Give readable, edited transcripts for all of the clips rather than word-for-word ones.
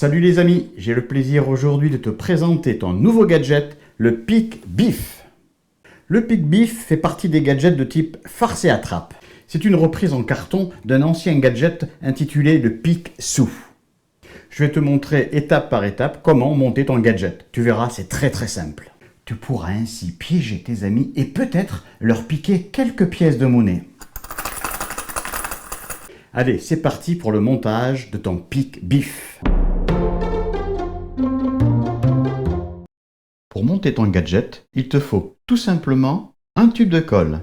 Salut les amis, j'ai le plaisir aujourd'hui de te présenter ton nouveau gadget, le Pic Bif. Le Pic Bif fait partie des gadgets de type farce et attrape. C'est une reprise en carton d'un ancien gadget intitulé le Pic Sous. Je vais te montrer étape par étape comment monter ton gadget. Tu verras, c'est très simple. Tu pourras ainsi piéger tes amis et peut-être leur piquer quelques pièces de monnaie. Allez, c'est parti pour le montage de ton Pic Bif. Pour monter ton gadget, il te faut tout simplement un tube de colle.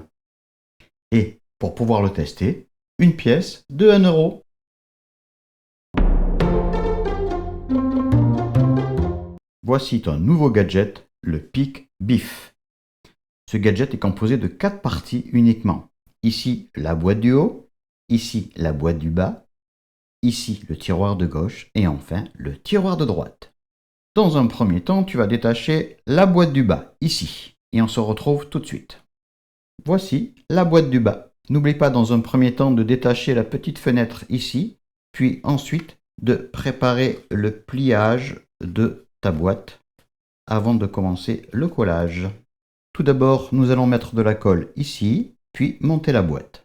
Et pour pouvoir le tester, une pièce de 1 euro. Voici ton nouveau gadget, le Pic Bif. Ce gadget est composé de 4 parties uniquement. Ici, la boîte du haut, ici, la boîte du bas, ici, le tiroir de gauche et enfin, le tiroir de droite. Dans un premier temps, tu vas détacher la boîte du bas, ici, et on se retrouve tout de suite. Voici la boîte du bas. N'oublie pas dans un premier temps de détacher la petite fenêtre ici, puis ensuite de préparer le pliage de ta boîte avant de commencer le collage. Tout d'abord, nous allons mettre de la colle ici, puis monter la boîte.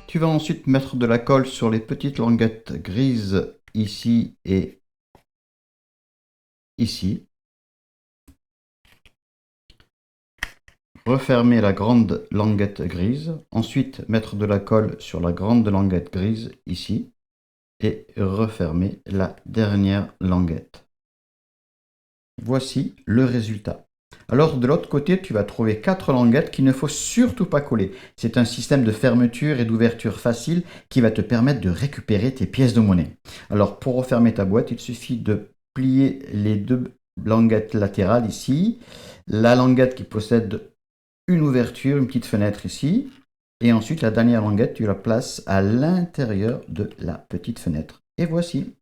Tu vas ensuite mettre de la colle sur les petites languettes grises ici et ici. Refermer la grande languette grise. Ensuite, mettre de la colle sur la grande languette grise ici. Et refermer la dernière languette. Voici le résultat. Alors de l'autre côté, tu vas trouver 4 languettes qu'il ne faut surtout pas coller. C'est un système de fermeture et d'ouverture facile qui va te permettre de récupérer tes pièces de monnaie. Alors pour refermer ta boîte, il suffit de plier les 2 languettes latérales ici, la languette qui possède une ouverture, une petite fenêtre ici, et ensuite la dernière languette, tu la places à l'intérieur de la petite fenêtre. Et voici.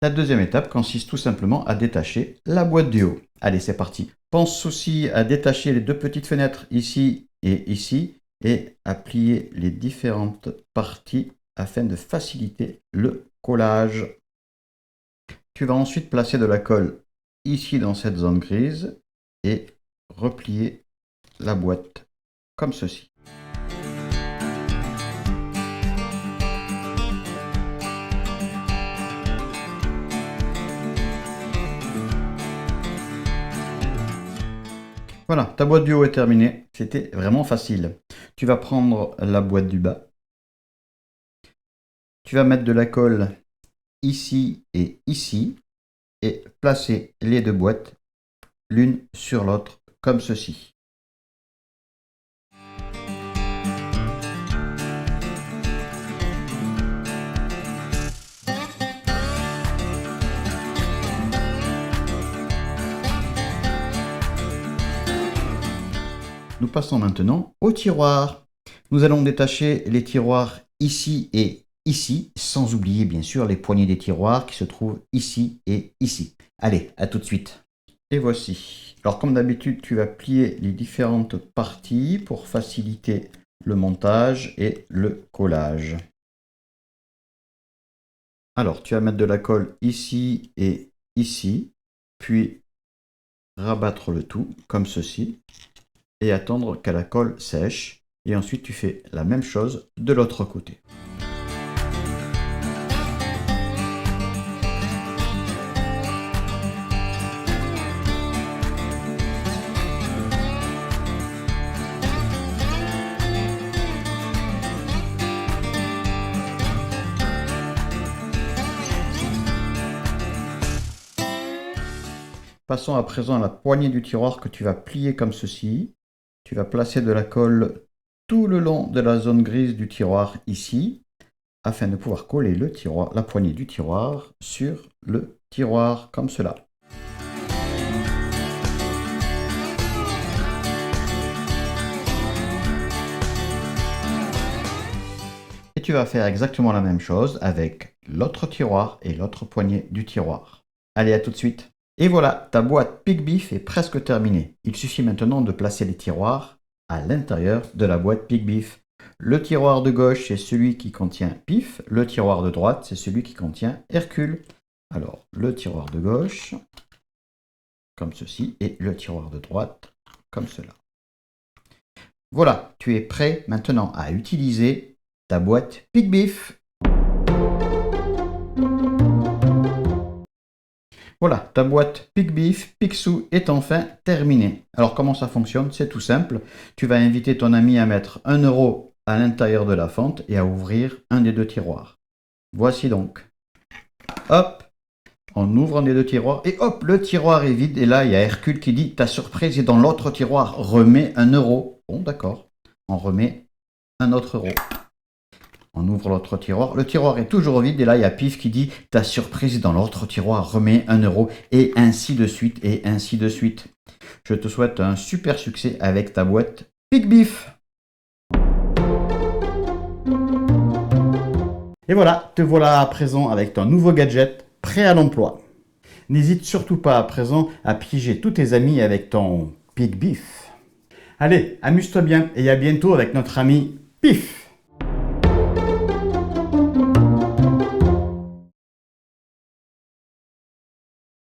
La deuxième étape consiste tout simplement à détacher la boîte du haut. Allez, c'est parti. Pense aussi à détacher les 2 petites fenêtres ici et à plier les différentes parties afin de faciliter le collage. Tu vas ensuite placer de la colle ici dans cette zone grise et replier la boîte comme ceci. Voilà, ta boîte du haut est terminée. C'était vraiment facile. Tu vas prendre la boîte du bas. Tu vas mettre de la colle ici et placer les 2 boîtes l'une sur l'autre comme ceci. Nous passons maintenant au tiroir. Nous allons détacher les tiroirs ici et ici, sans oublier bien sûr les poignées des tiroirs qui se trouvent ici et ici. Allez, à tout de suite. Et voici. Alors comme d'habitude, tu vas plier les différentes parties pour faciliter le montage et le collage. Alors, tu vas mettre de la colle ici et ici, puis rabattre le tout comme ceci. Et attendre qu'à la colle sèche. Et ensuite, tu fais la même chose de l'autre côté. Passons à présent à la poignée du tiroir que tu vas plier comme ceci. Tu vas placer de la colle tout le long de la zone grise du tiroir ici, afin de pouvoir coller le tiroir, la poignée du tiroir sur le tiroir, comme cela. Et tu vas faire exactement la même chose avec l'autre tiroir et l'autre poignée du tiroir. Allez, à tout de suite. Et voilà, ta boîte Pick Beef est presque terminée. Il suffit maintenant de placer les tiroirs à l'intérieur de la boîte Pick Beef. Le tiroir de gauche, c'est celui qui contient Pif. Le tiroir de droite, c'est celui qui contient Hercule. Alors, le tiroir de gauche, comme ceci, et le tiroir de droite, comme cela. Voilà, tu es prêt maintenant à utiliser ta boîte Pick Beef. Voilà, ta boîte Pick Beef Picsou est enfin terminée. Alors comment ça fonctionne? C'est tout simple. Tu vas inviter ton ami à mettre 1 euro à l'intérieur de la fente et à ouvrir un des deux tiroirs. Voici donc. Hop, on ouvre un des deux tiroirs et hop, le tiroir est vide. Et là, il y a Hercule qui dit, ta surprise est dans l'autre tiroir, remets 1 euro. Bon, d'accord, on remet un autre euro. On ouvre l'autre tiroir. Le tiroir est toujours vide. Et là, il y a Pif qui dit, ta surprise est dans l'autre tiroir, remets 1 euro. Et ainsi de suite, et ainsi de suite. Je te souhaite un super succès avec ta boîte Pick Beef. Et voilà, te voilà à présent avec ton nouveau gadget prêt à l'emploi. N'hésite surtout pas à présent à piéger tous tes amis avec ton Pick Beef. Allez, amuse-toi bien et à bientôt avec notre ami Pif.